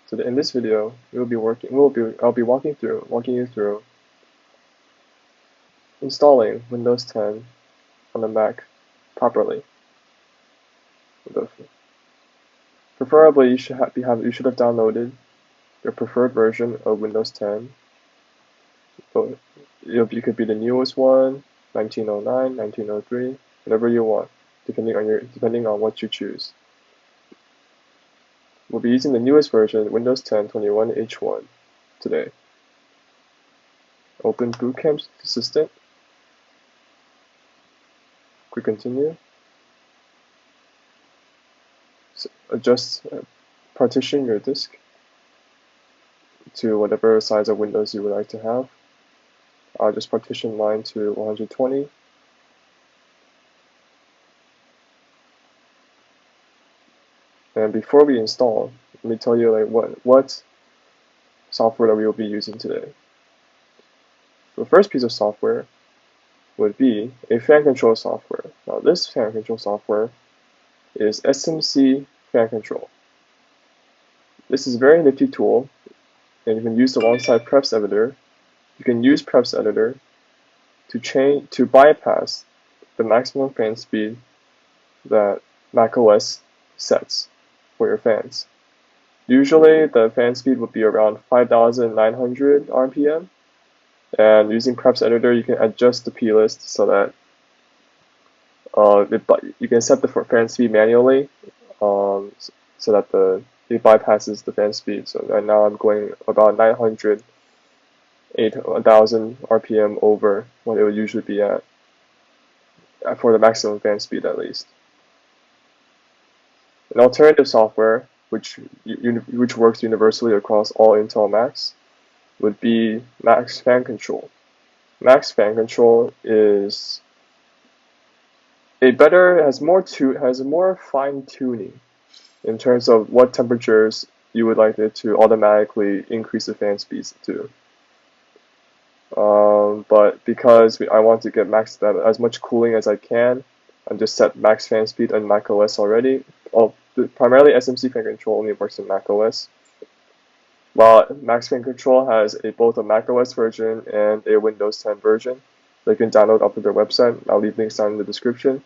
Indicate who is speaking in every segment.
Speaker 1: So in this video, I'll be walking you through installing Windows 10 on the Mac properly. Preferably, you should have downloaded your preferred version of Windows 10. So it could be the newest one, 1909, 1903, whatever you want, depending on what you choose. We'll be using the newest version, Windows 10 21H1, today. Open Bootcamp Assistant. Click Continue. Partition your disk to whatever size of Windows you would like to have. I'll just partition mine to 120. And before we install, let me tell you what software that we will be using today. The first piece of software would be a fan control software. Now this fan control software is SMC Fan Control. This is a very nifty tool, and you can use it alongside Preps Editor. You can use Preps Editor to bypass the maximum fan speed that macOS sets for your fans. Usually the fan speed would be around 5,900 RPM, and using Preps Editor you can adjust the plist so that you can set the fan speed manually, so that it bypasses the fan speed. So right now I'm going about 1,000 RPM over what it would usually be at for the maximum fan speed at least. An alternative software which works universally across all Intel Macs would be MacsFanControl. MacsFanControl is has more fine tuning in terms of what temperatures you would like it to automatically increase the fan speeds to. But because I want to get as much cooling as I can, I just set max fan speed on macOS already. Primarily SMC Fan Control only works on macOS, while MacsFanControl has both a macOS version and a Windows 10 version that you can download off of their website. I'll leave links down in the description.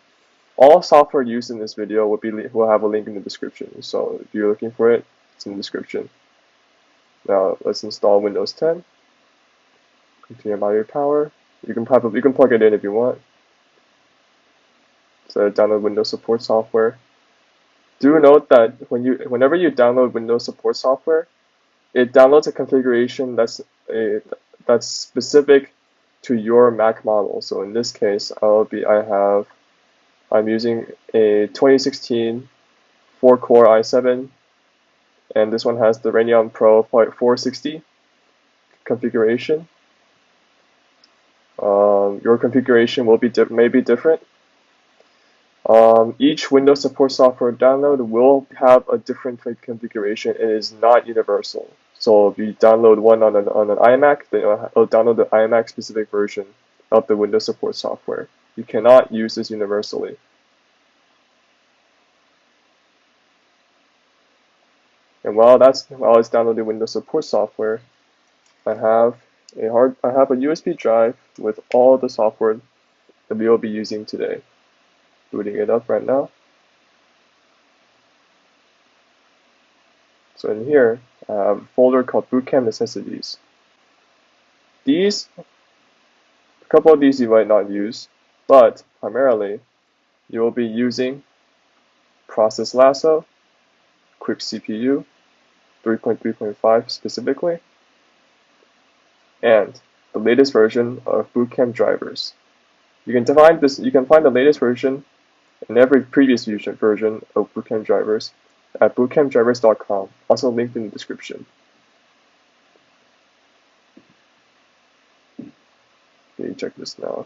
Speaker 1: All software used in this video will have a link in the description, so if you're looking for it, it's in the description. Now let's install Windows 10. Continue battery power. You can plug it in if you want. So download Windows support software. Do note that whenever you download Windows support software, it downloads a configuration that's specific to your Mac model. So in this case, I'm using a 2016 4-core i7, and this one has the Radeon Pro 460 configuration. Your configuration may be different. Each Windows support software download will have a different configuration. It is not universal. So if you download one on an iMac, then it'll download the iMac specific version of the Windows support software. You cannot use this universally. And while it's downloading Windows support software, I have a USB drive with all the software that we will be using today. Booting it up right now. So in here, I have a folder called Bootcamp Necessities. A couple of these you might not use, but primarily you will be using Process Lasso, QuickCPU, 3.3.5 specifically, and the latest version of BootcampDrivers. You can find the latest version and every previous version of BootcampDrivers at BootcampDrivers.com, also linked in the description. Okay, check this now.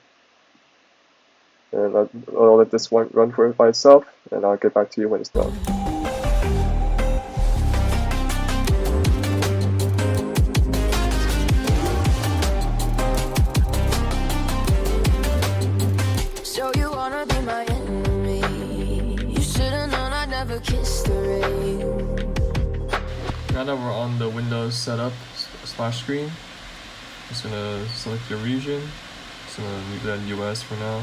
Speaker 1: And I'll let this one run for it by itself, and I'll get back to you when it's done. Now that we're on the Windows setup splash screen, just gonna select your region. Just gonna leave that US for now.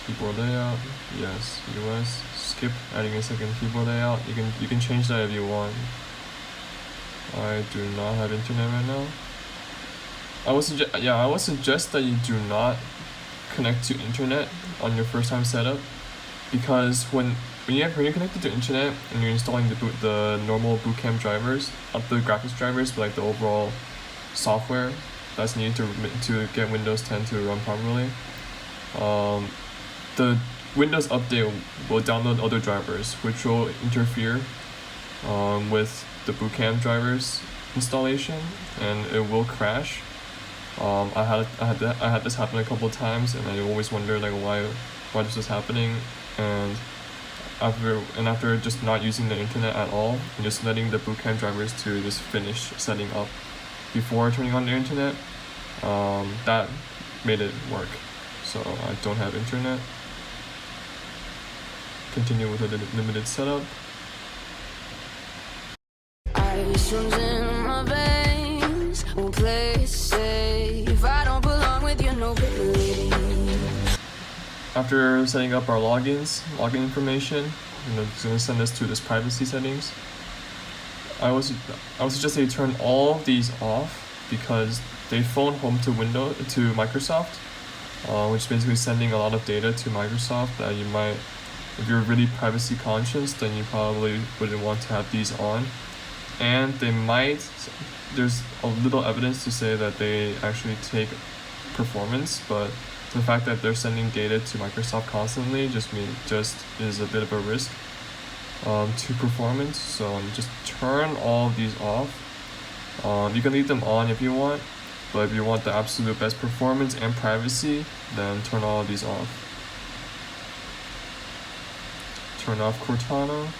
Speaker 1: Keyboard layout, yes, US. Skip adding a second keyboard layout. You can change that if you want. I do not have internet right now. I would suggest that you do not connect to internet on your first time setup, because when you're connected to internet and you're installing the normal Bootcamp drivers, not the graphics drivers, but like the overall software that's needed to get Windows 10 to run properly, the Windows update will download other drivers, which will interfere with the Bootcamp drivers installation, and it will crash. I had this happen a couple of times, and I always wonder like why this was happening. And after just not using the internet at all and just letting the Bootcamp drivers to just finish setting up before turning on the internet, that made it work. So I don't have internet. Continue with the limited setup. Ice runs in my veins, won't play it safe. I don't belong with you, no baby. After setting up our login information, it's gonna send us to this privacy settings. I would suggest that you turn all of these off, because they phone home to Microsoft, which is basically sending a lot of data to Microsoft that you might, if you're really privacy conscious, then you probably wouldn't want to have these on. And there's a little evidence to say that they actually take performance, but the fact that they're sending data to Microsoft constantly just is a bit of a risk to performance. So just turn all of these off. You can leave them on if you want, but if you want the absolute best performance and privacy, then turn all of these off. Turn off Cortana.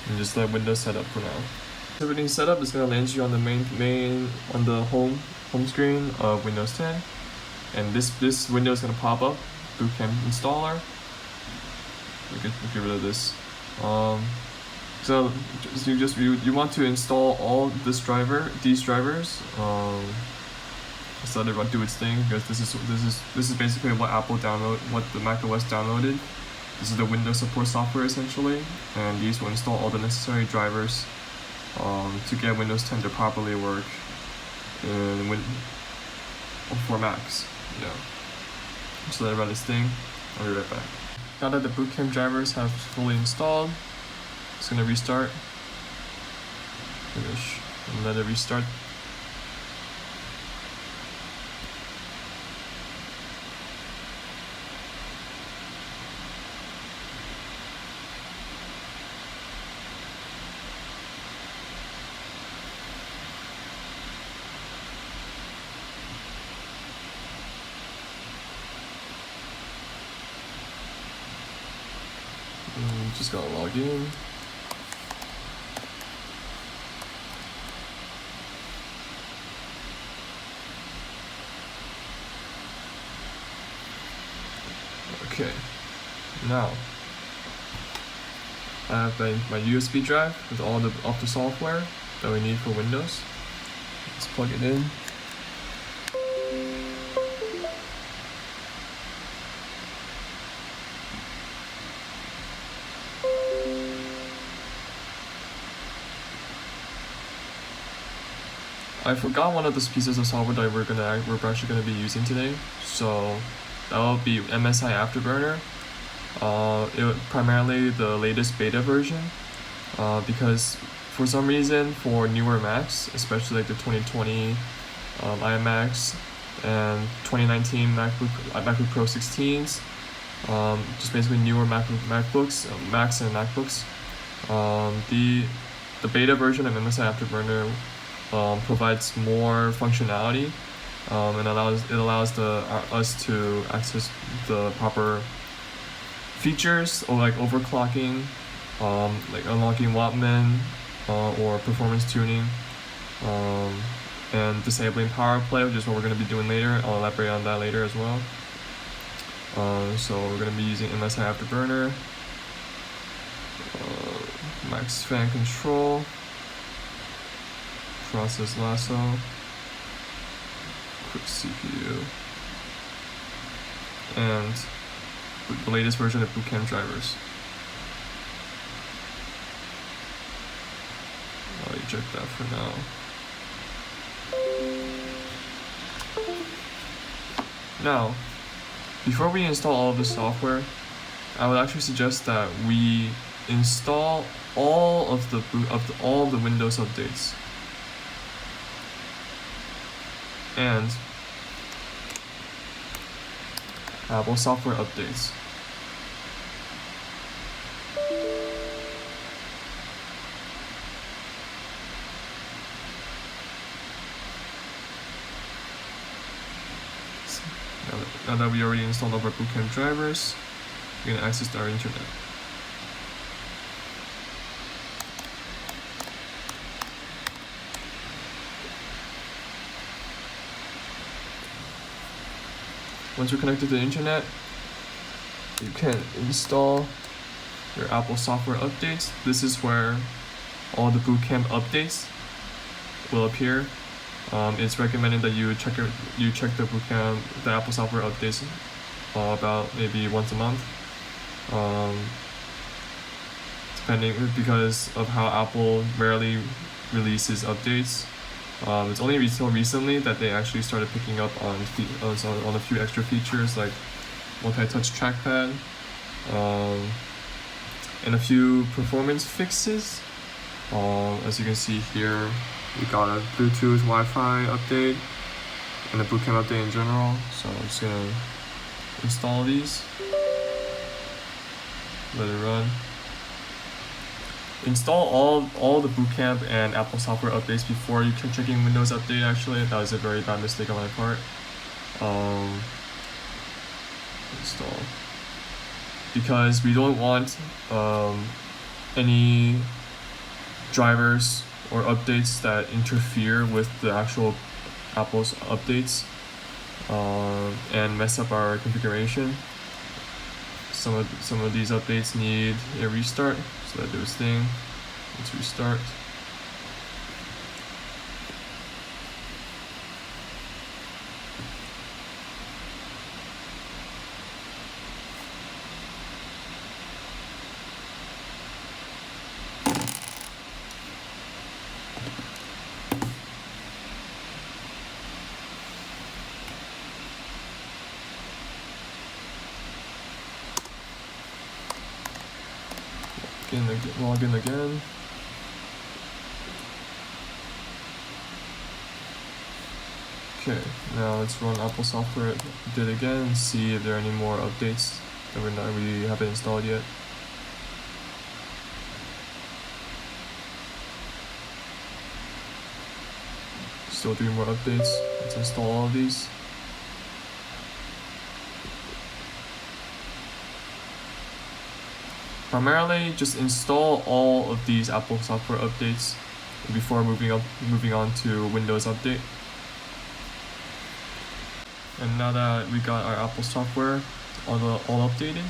Speaker 1: And just let Windows set up for now. Everything set up is gonna land you on the home screen of Windows 10, and this window is gonna pop up, Bootcamp installer. We could get rid of this. So you want to install all these drivers. Just let it do its thing, because this is basically what what the macOS downloaded. This is the Windows support software essentially, and these will install all the necessary drivers to get Windows 10 to properly work for Macs. So let it run this thing. I'll be right back. Now that the Bootcamp drivers have fully installed, it's gonna restart. Finish and let it restart. Just gotta log in. Okay, now I have my USB drive with all the software that we need for Windows. Let's plug it in. I forgot one of those pieces of software that we're actually gonna be using today, so that will be MSI Afterburner. Primarily the latest beta version, because for some reason for newer Macs, especially like the 2020 iMacs and 2019 MacBook Pro 16s, just basically newer Macs and MacBooks, the beta version of MSI Afterburner provides more functionality, and it allows us to access the proper features, or like overclocking, like unlocking Wattman, or performance tuning, and disabling power play, which is what we're going to be doing later. I'll elaborate on that later as well. So we're going to be using MSI Afterburner, MacsFanControl, Process Lasso, QuickCPU, and the latest version of BootcampDrivers. I'll eject that for now. Now, before we install all of the software, I would actually suggest that we install all of the Windows updates and Apple software updates. Now that we already installed our Bootcamp drivers, we're going to access our internet. Once you're connected to the internet, you can install your Apple software updates. This is where all the Bootcamp updates will appear. It's recommended that you check the Apple software updates about maybe once a month, depending, because of how Apple rarely releases updates. It's only until recently that they actually started picking up on a few extra features like multi-touch trackpad, and a few performance fixes. As you can see here, we got a Bluetooth Wi-Fi update and a Bootcamp update in general. So I'm just gonna install these, let it run. Install all the Bootcamp and Apple software updates before you can checking Windows Update. Actually, that was a very bad mistake on my part. Install, because we don't want any drivers or updates that interfere with the actual Apple's updates and mess up our configuration. Some of these updates need a restart, so that do its thing. Let's restart. Log in again. Okay, now let's run Apple software update again and see if there are any more updates that we haven't installed yet. Still 3 more updates. Let's install all of these. Primarily, just install all of these Apple software updates before moving on to Windows Update. And now that we got our Apple software all updated,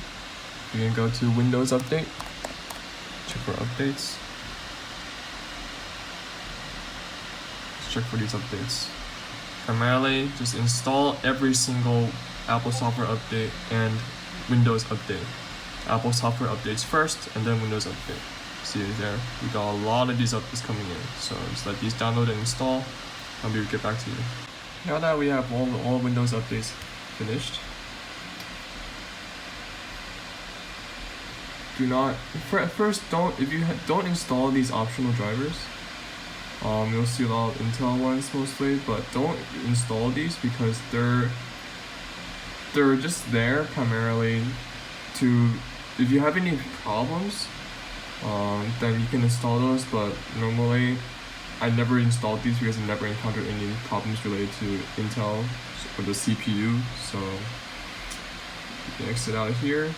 Speaker 1: we can go to Windows Update, check for updates. Let's check for these updates. Primarily, just install every single Apple software update and Windows Update. Apple software updates first, and then Windows Update. See it there? We got a lot of these updates coming in, so just let these download and install, and we'll get back to you. Now that we have all Windows updates finished, if you don't install these optional drivers. You'll see a lot of Intel ones mostly, but don't install these because they're just there primarily to, if you have any problems, then you can install those, but normally I never installed these because I never encountered any problems related to Intel or the CPU, so you can exit out of here.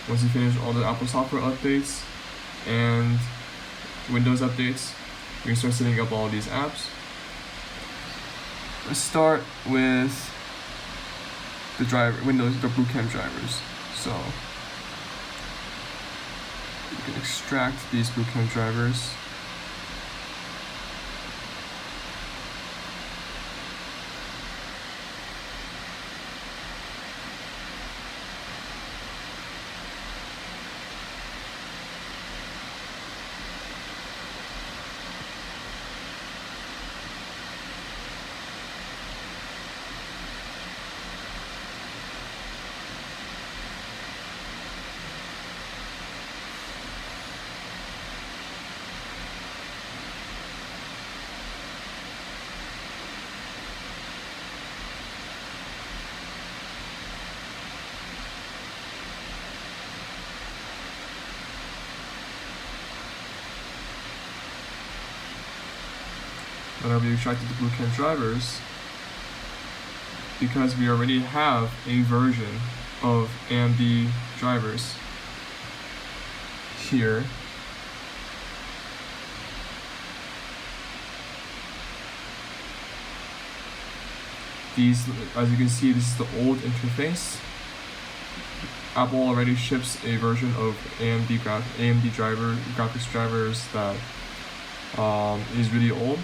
Speaker 1: Once you finish all the Apple software updates and Windows updates, you can start setting up all these apps. Let's start with the Bootcamp drivers. So you can extract these Bootcamp drivers. Whenever we extracted the Bootcamp drivers, because we already have a version of AMD drivers here, these, as you can see, this is the old interface. Apple already ships a version of AMD graphics drivers that is really old,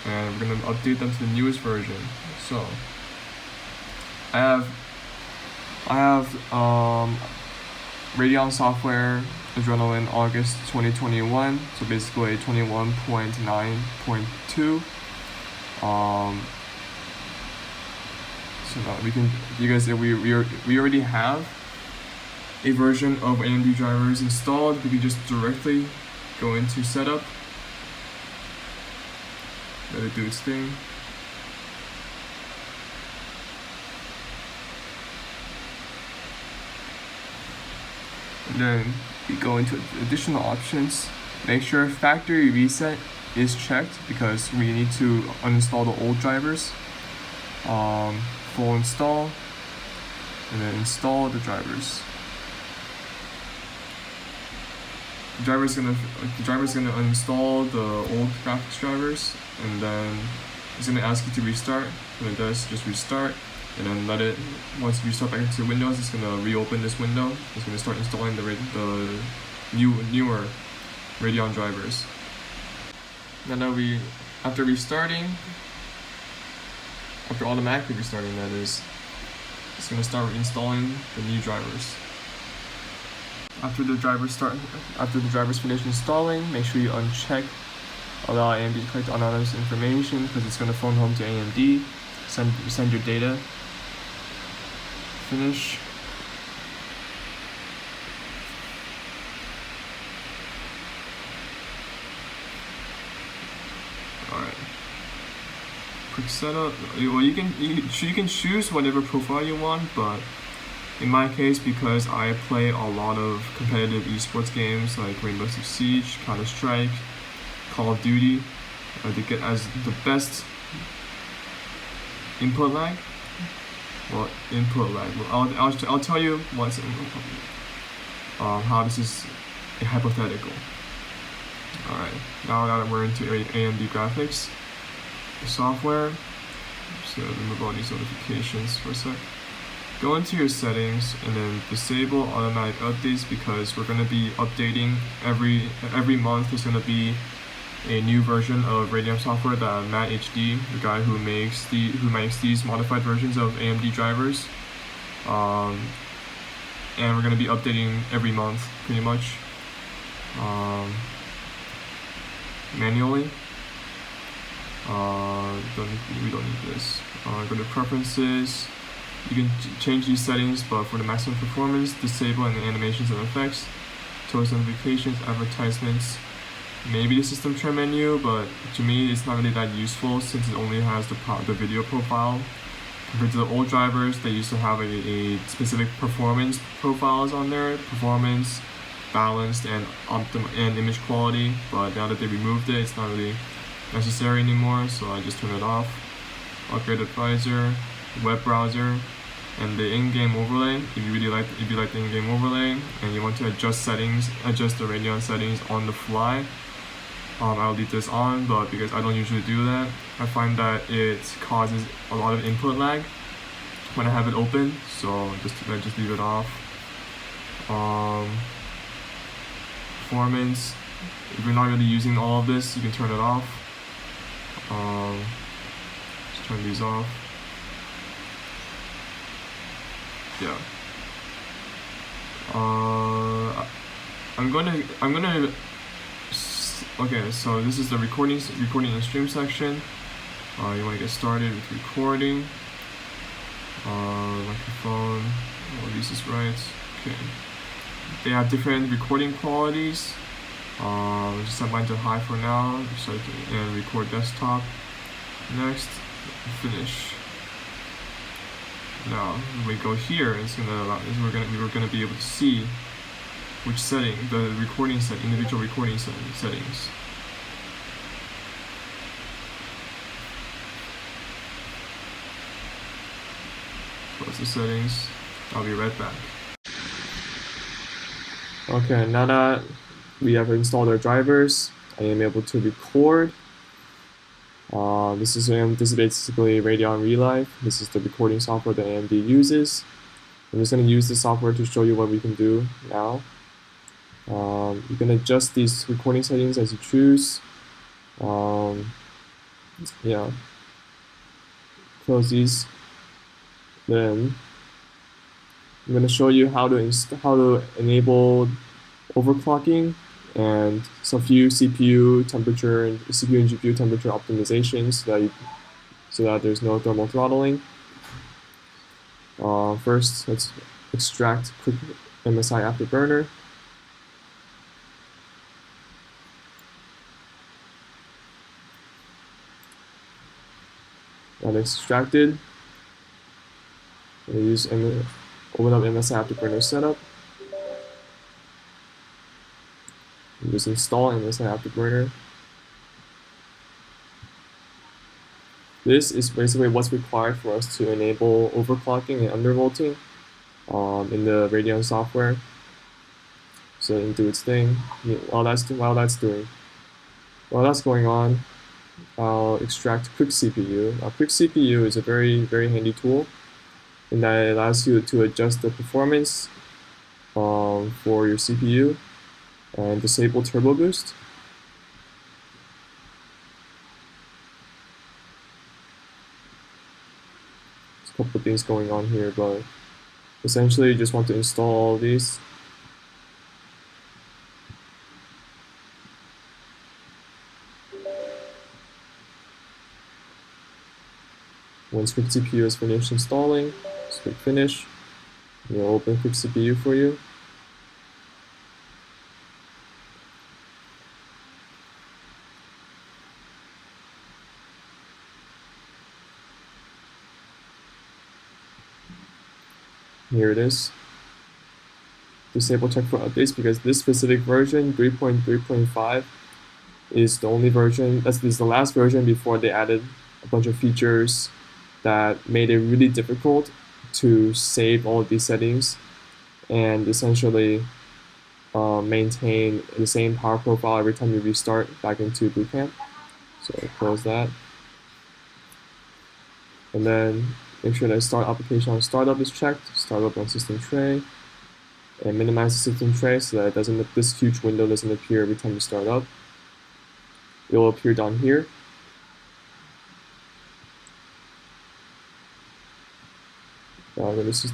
Speaker 1: and we're gonna update them to the newest version. So I have Radeon software Adrenaline August 2021, so basically 21.9.2. So now we already have a version of AMD drivers installed. We can just directly go into setup, let it do its thing. And then we go into additional options. Make sure factory reset is checked because we need to uninstall the old drivers. Full install, and then install the drivers. The driver's gonna uninstall the old graphics drivers, and then it's gonna ask you to restart. When it does, just restart, and then let it. Once you restart back into Windows, it's gonna reopen this window. It's gonna start installing the newer Radeon drivers. Now after restarting, after automatically restarting, that is, it's gonna start reinstalling the new drivers. After the drivers finish installing, make sure you uncheck allow AMD to collect anonymous information because it's gonna phone home to AMD. Send your data. Finish. Alright. Quick setup. Well, you can choose whatever profile you want, but in my case, because I play a lot of competitive esports games like Rainbow Six Siege, Counter-Strike, Call of Duty, to get as the best input lag. Well, input lag. Well, I'll tell you what's how this is a hypothetical. All right, now that we're into AMD graphics, the software. So remove all these notifications for a sec. Go into your settings and then disable automatic updates because we're going to be updating every month. There's going to be a new version of Radeon software that Matt HD, the guy who makes these modified versions of AMD drivers, and we're going to be updating every month pretty much manually. We don't need this. Go to preferences. You can change these settings, but for the maximum performance, disable any animations and effects, toast notifications, advertisements, maybe the system trim menu, but to me it's not really that useful since it only has the video profile. Compared to the old drivers, they used to have a specific performance profiles on there, performance, balanced, and image quality, but now that they removed it, it's not really necessary anymore, so I just turn it off. Upgrade advisor, web browser, and the in-game overlay. If you like the in-game overlay and you want to adjust the Radeon settings on the fly, I'll leave this on, but because I don't usually do that, I find that it causes a lot of input lag. when I have it open, so just leave it off. Performance, if you're not really using all of this, you can turn it off. Just turn these off. Yeah. I'm gonna. Okay, so this is the recording and stream section. You want to get started with recording. Microphone. Oh, this is right. Okay. They have different recording qualities. Just set mine to high for now, so I can record desktop. Next, finish. Now, when we go here, it's gonna allow. We're gonna be able to see which setting, the recording set, individual recording settings. Close the settings. I'll be right back. Okay, now that we have installed our drivers, I am able to record. This is basically Radeon Relive. This is the recording software that AMD uses. I'm just going to use this software to show you what we can do now. You can adjust these recording settings as you choose. Yeah. Close these. Then I'm going to show you how to enable overclocking and some few CPU temperature and CPU and GPU temperature optimizations so that there's no thermal throttling. First, let's extract MSI Afterburner. That extracted. Open up MSI Afterburner setup. Just install MSI Afterburner. This is basically what's required for us to enable overclocking and undervolting in the Radeon software. So it can do its thing. While that's going on, I'll extract QuickCPU. Now, QuickCPU is a very, very handy tool, in that it allows you to adjust the performance for your CPU and disable turbo boost. There's a couple of things going on here, but essentially you just want to install all of these. Once QuickCPU is finished installing, just click finish. And it'll open QuickCPU for you. Here it is. Disable check for updates, because this specific version, 3.3.5, is the only version, this is the last version before they added a bunch of features that made it really difficult to save all of these settings and essentially maintain the same power profile every time you restart back into Bootcamp. So close that. And then make sure that start application on startup is checked, startup on system tray, and minimize the system tray so that this huge window doesn't appear every time you start up. It will appear down here. This is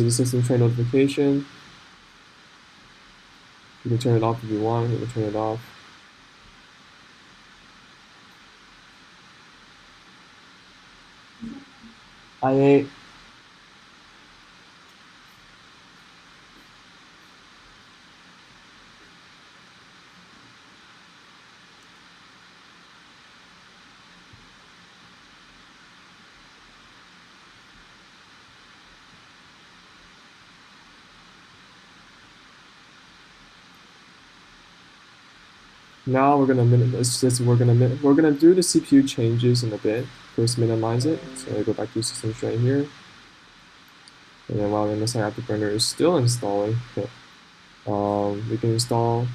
Speaker 1: the system tray notification. You can turn it off if you want. You can turn it off. I Now we're gonna do the CPU changes in a bit. First, minimize it. So I go back to system tray here, and then while MSI Afterburner is still installing, we can install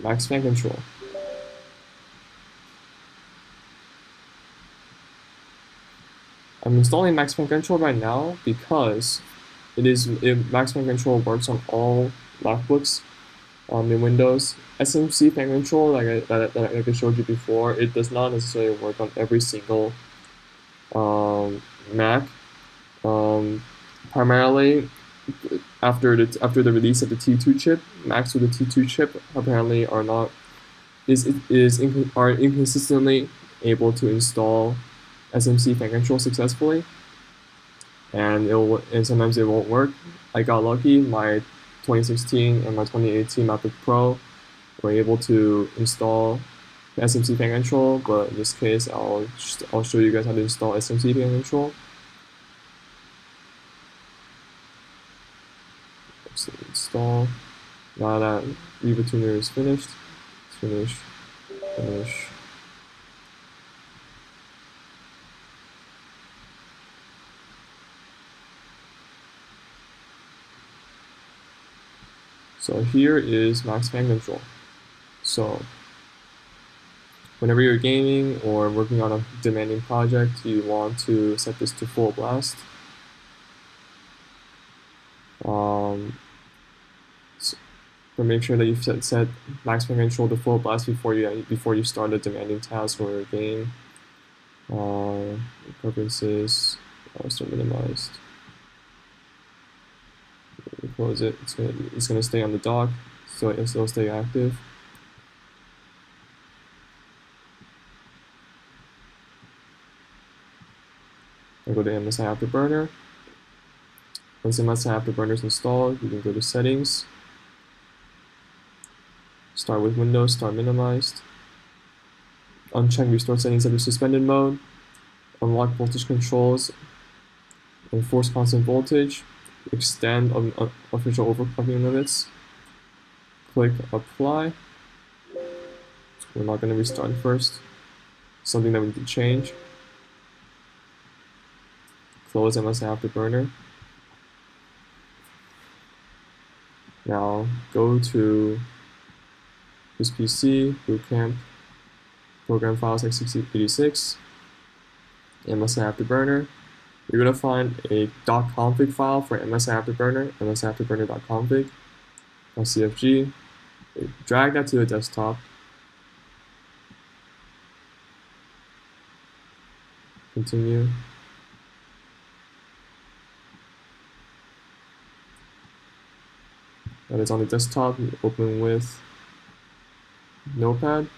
Speaker 1: MacsFanControl.
Speaker 2: I'm installing MacsFanControl right now because MacsFanControl works on all MacBooks in Windows. SMC fan control, like I showed you before, it does not necessarily work on every single Mac. Um, primarily, after the release of the T2 chip, Macs with the T2 chip apparently are inconsistently able to install SMC fan control successfully, and sometimes it won't work. I got lucky. My 2016 and my 2018 MacBook Pro were able to install SMC fan control, but in this case, I'll show you guys how to install SMC fan control. So install. Now that Riva Tuner is finished, finish. So here is MacsFanControl. So whenever you're gaming or working on a demanding project, you want to set this to full blast. So make sure that you set MacsFanControl to full blast before you start a demanding task or a game. Preferences also minimized. Close it. It's gonna stay on the dock, so it'll stay active. I'll go to MSI Afterburner. Once MSI Afterburner is installed, you can go to Settings. Start with Windows, start minimized. Uncheck Restore Settings under Suspended Mode. Unlock voltage controls. Enforce constant voltage. Extend official overclocking limits. Click Apply. We're not going to restart first. Something that we need to change. Close MSI Afterburner. Now go to this PC, Bootcamp, program files x86, MSI Afterburner. You're going to find a .config file for MSI Afterburner, msiafterburner.config.cfg. Drag that to the desktop. Continue. That is on the desktop. You open with Notepad.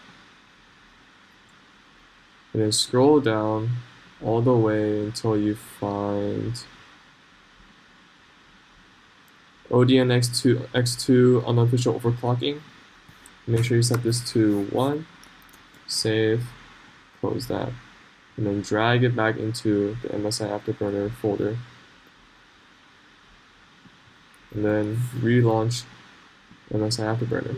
Speaker 2: And then scroll down all the way until you find ODN X2 unofficial overclocking. Make sure you set this to 1. Save. Close that. And then drag it back into the MSI Afterburner folder. And then relaunch MSI Afterburner.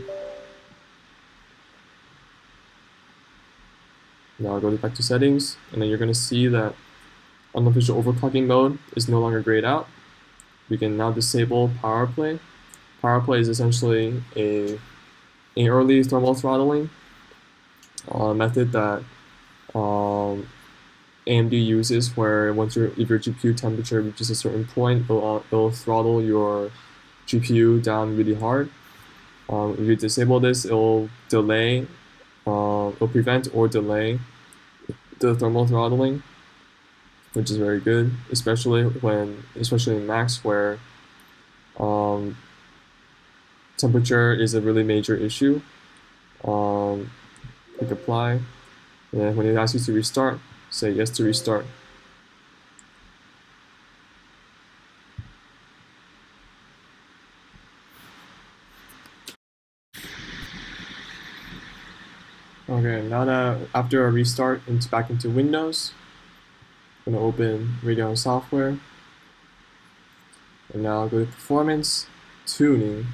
Speaker 2: Now go back to settings, and then you're going to see that unofficial overclocking mode is no longer grayed out. We can now disable power play. Power play is essentially a early thermal throttling method that AMD uses, where if your GPU temperature reaches a certain point, it'll throttle your GPU down really hard. If you disable this, it'll prevent or delay the thermal throttling, which is very good, especially in Macs where temperature is a really major issue. Click apply, and when it asks you to restart, say yes to restart. Okay, now that after a restart back into Windows, I'm going to open Radeon software, and now I'll go to Performance, Tuning,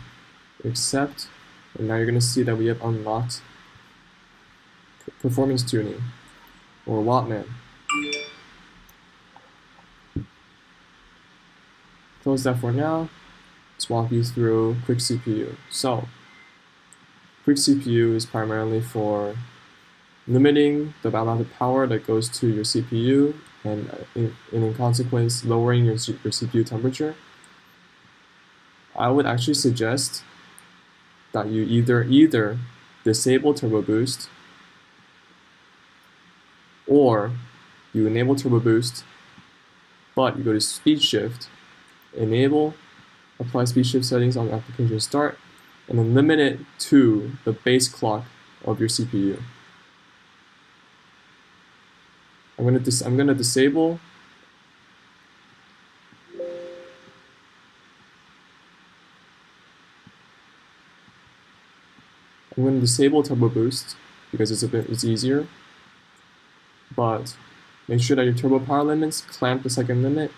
Speaker 2: Accept, and now you're going to see that we have unlocked Performance Tuning, or Wattman. Close that for now. Let's walk you through QuickCPU. So, QuickCPU is primarily for limiting the amount of power that goes to your CPU and in consequence lowering your CPU temperature, I would actually suggest that you either disable turbo boost or you enable turbo boost, but you go to speed shift, enable, apply speed shift settings on application start, and then limit it to the base clock of your CPU. I'm gonna disable. I'm gonna disable turbo boost because it's easier. But make sure that your turbo power limits clamp the second limit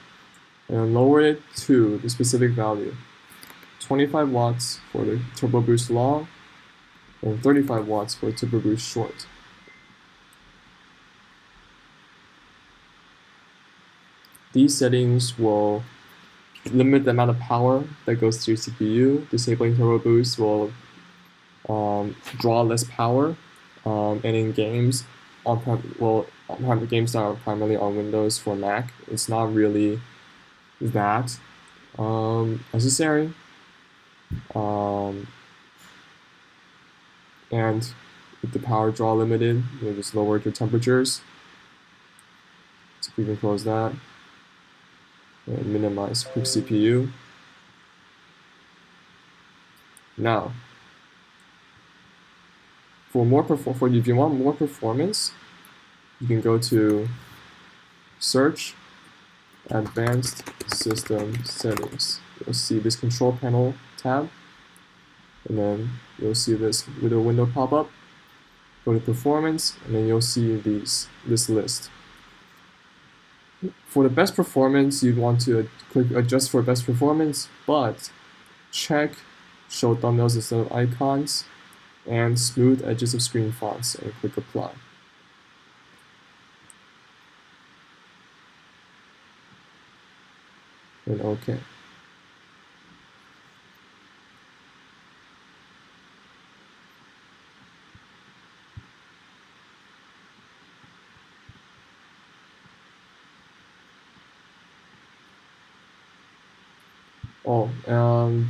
Speaker 2: and lower it to the specific value. 25 watts for the turbo boost long and 35 watts for the turbo boost short. These settings will limit the amount of power that goes to your CPU. Disabling turbo boost will draw less power, and in games, games that are primarily on Windows for Mac, it's not really that necessary. And with the power draw limited, you just lower your temperatures. So we can close that and minimize QuickCPU. Now, if you want more performance, you can go to Search, Advanced System Settings. You'll see this Control Panel tab, and then you'll see this little window pop up. Go to Performance, and then you'll see this list. For the best performance, you'd want to click Adjust for best performance, but check Show thumbnails instead of icons, and smooth edges of screen fonts, and click Apply. And OK.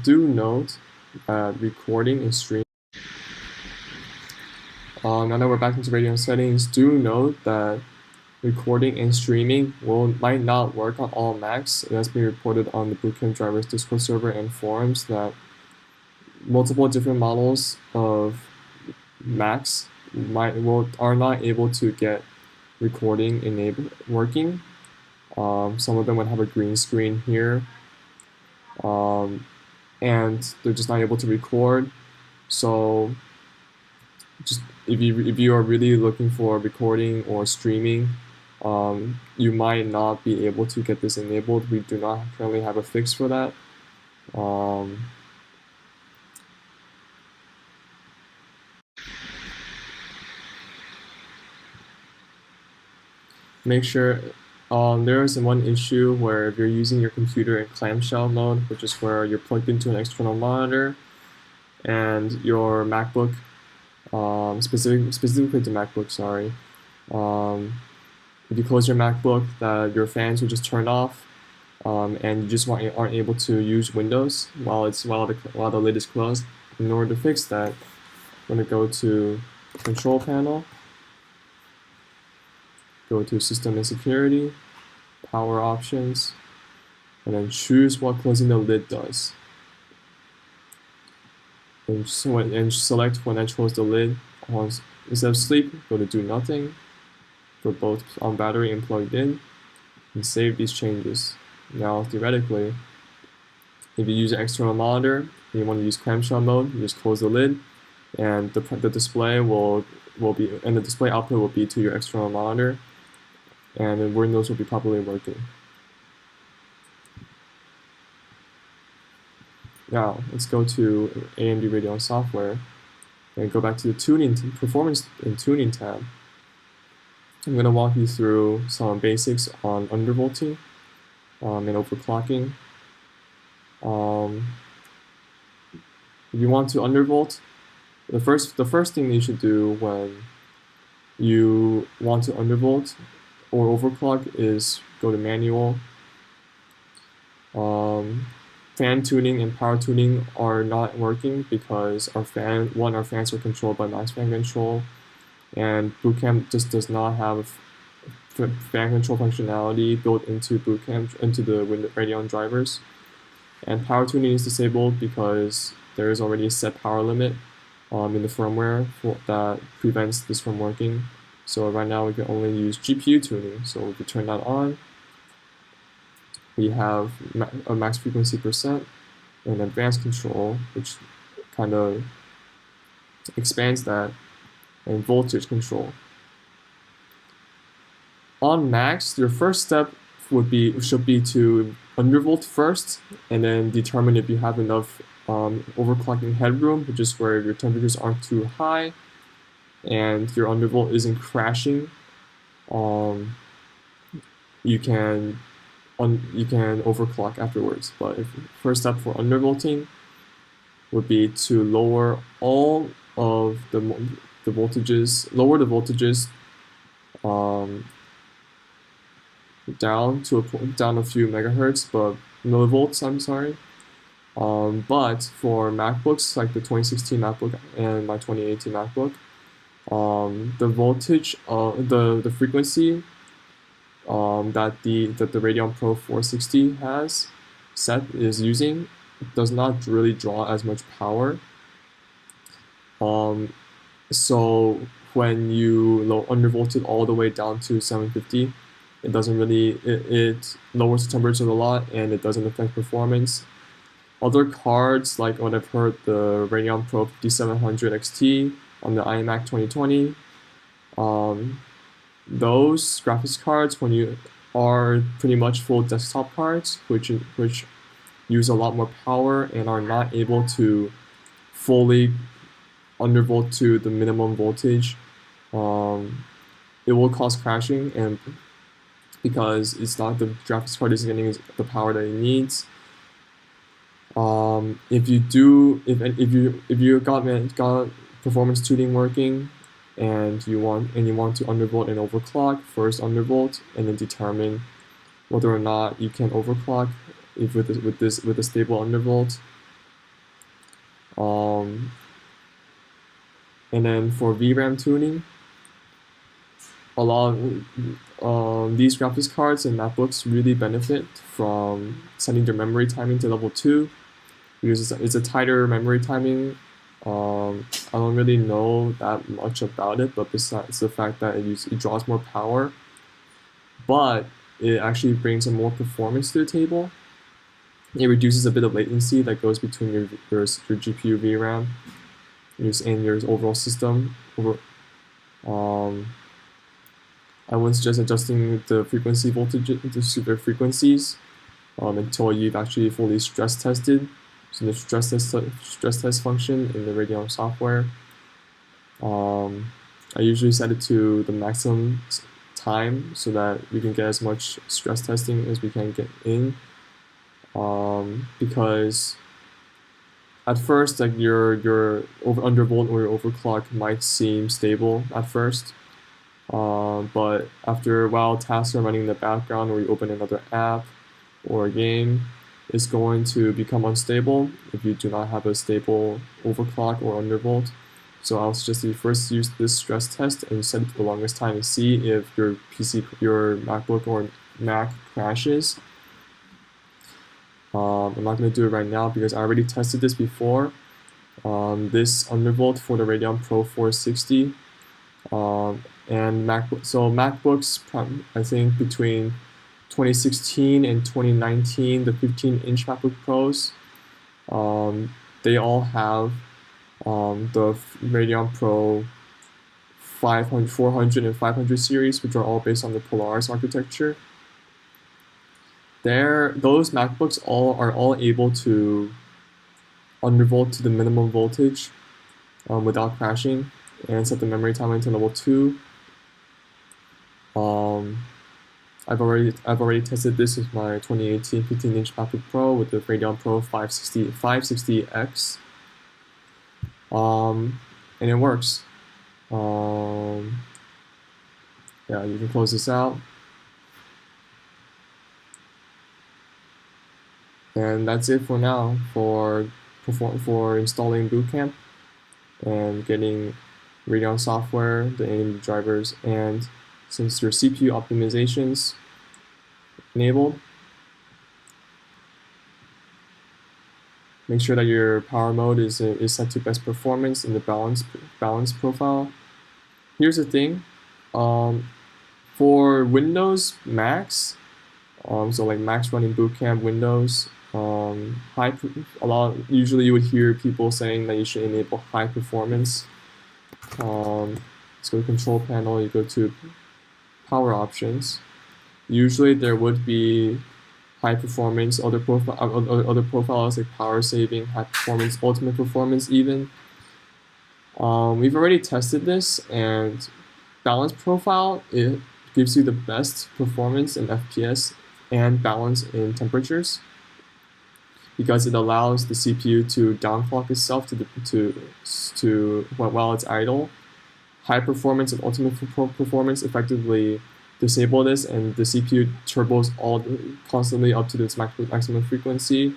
Speaker 2: Do note that recording and streaming. Now that we're back into Radeon settings, do note that recording and streaming might not work on all Macs. It has been reported on the BootcampDrivers Discord server and forums that multiple different models of Macs are not able to get recording working. Some of them would have a green screen here, and they're just not able to record. So, just if you are really looking for recording or streaming, you might not be able to get this enabled. We do not currently have a fix for that. Make sure there is one issue where if you're using your computer in clamshell mode, which is where you're plugged into an external monitor, and your MacBook, specifically the MacBook, sorry, if you close your MacBook, that your fans will just turn off, and you just aren't able to use Windows while the lid is closed. In order to fix that, I'm going to go to Control Panel, go to System and Security, Power Options, and then choose what closing the lid does. And select when I close the lid. Instead of sleep, go to Do Nothing, for both on battery and plugged in, and save these changes. Now, theoretically, if you use an external monitor and you want to use clamshell mode, you just close the lid, and the display the display output will be to your external monitor, and then Windows will be properly working. Now, let's go to AMD Radeon software and go back to the Performance and Tuning tab. I'm going to walk you through some basics on undervolting and overclocking. If you want to undervolt, the first thing you should do when you want to undervolt or overclock is go to manual. Fan tuning and power tuning are not working because our fans are controlled by MacsFanControl, and Bootcamp just does not have fan control functionality built into Bootcamp into the Radeon drivers. And power tuning is disabled because there is already a set power limit in the firmware that prevents this from working. So right now we can only use GPU tuning. So if we turn that on, we have a max frequency percent and advanced control, which kind of expands that, and voltage control. On Macs, your first step should be to undervolt first, and then determine if you have enough overclocking headroom, which is where your temperatures aren't too high and your undervolt isn't crashing. You can overclock afterwards. But first step for undervolting would be to lower all of the voltages, lower the voltages down a few megahertz, but millivolts, I'm sorry. But for MacBooks like the 2016 MacBook and my 2018 MacBook, the voltage, the frequency that the Radeon Pro 460 has set is using does not really draw as much power. So when you undervolt it all the way down to 750, it doesn't really, it lowers the temperature a lot and it doesn't affect performance. Other cards, like what I've heard, the Radeon Pro 5700 XT on the iMac 2020, those graphics cards, when you are pretty much full desktop cards, which use a lot more power and are not able to fully undervolt to the minimum voltage, it will cause crashing, and because it's not, the graphics card isn't getting the power that it needs. If you got performance tuning working, and you want to undervolt and overclock, first undervolt and then determine whether or not you can overclock with a stable undervolt. And then for VRAM tuning, a lot of these graphics cards and MacBooks really benefit from setting their memory timing to level 2 because it's a tighter memory timing. I don't really know that much about it, but besides the fact that it draws more power, but it actually brings more performance to the table. It reduces a bit of latency that goes between your GPU VRAM and your overall system. I would suggest adjusting the frequency voltage to super frequencies until you've actually fully stress tested. So the stress test function in the Radeon software. I usually set it to the maximum time so that we can get as much stress testing as we can get in. Because at first, like your undervolt or your overclock might seem stable at first, but after a while, tasks are running in the background, or you open another app or a game, is going to become unstable if you do not have a stable overclock or undervolt. So I'll suggest you first use this stress test and set it for the longest time and see if your MacBook or Mac crashes. I'm not going to do it right now because I already tested this before. This undervolt for the Radeon Pro 460 and MacBooks, I think between 2016 and 2019, the 15-inch MacBook Pros, they all have the Radeon Pro 500, 400, and 500 series, which are all based on the Polaris architecture. Those MacBooks are all able to undervolt to the minimum voltage without crashing and set the memory timeline to level 2. I've already tested this with my 2018 15-inch MacBook Pro with the Radeon Pro 560X, and it works. Yeah, you can close this out. And that's it for now for installing Bootcamp and getting Radeon software, the AMD drivers, and since your CPU optimizations enabled, make sure that your power mode is set to best performance in the balance profile. Here's the thing, for Windows Macs, so like Macs running Bootcamp Windows, usually you would hear people saying that you should enable high performance. Let's go to control panel, you go to power options. Usually there would be high performance, other profiles like power saving, high performance, ultimate performance even. We've already tested this, and balance profile, it gives you the best performance in FPS and balance in temperatures because it allows the CPU to downclock itself while it's idle. High performance and ultimate performance effectively disable this, and the CPU turbos constantly up to its maximum frequency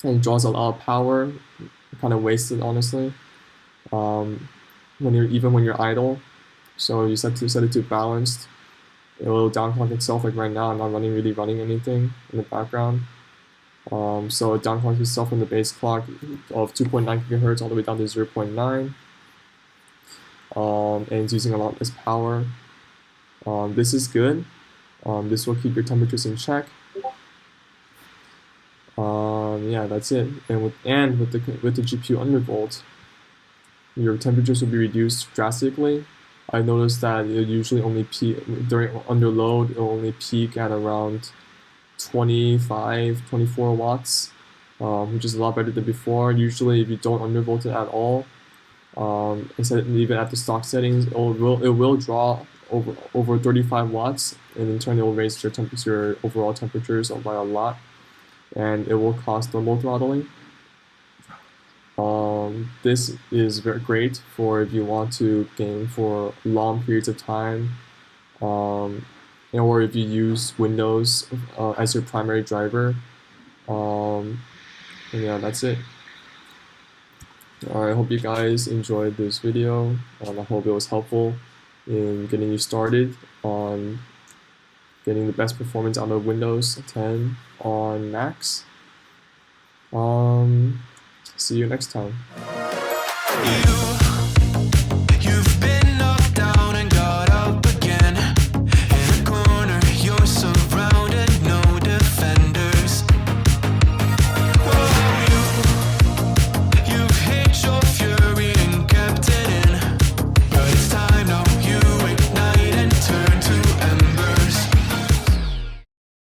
Speaker 2: and draws a lot of power. Kind of wasted, honestly. When you're idle, so you set it to balanced. It will downclock itself. Like right now, I'm not really running anything in the background. So it downclocks itself from the base clock of 2.9 gigahertz all the way down to 0.9. And it's using a lot less power. This is good. This will keep your temperatures in check. Yeah, that's it. And with the GPU undervolt, your temperatures will be reduced drastically. I noticed that it usually only peak during underload. It will only peak at around 24 watts, which is a lot better than before. Usually, if you don't undervolt it at all, instead of leave it at the stock settings, it will draw over 35 watts, and in turn it will raise your overall temperatures by a lot, and it will cause thermal throttling. This is very great for if you want to game for long periods of time, or if you use Windows as your primary driver. And yeah, that's it. I hope you guys enjoyed this video. I hope it was helpful in getting you started on getting the best performance out of Windows 10 on Macs. See you next time.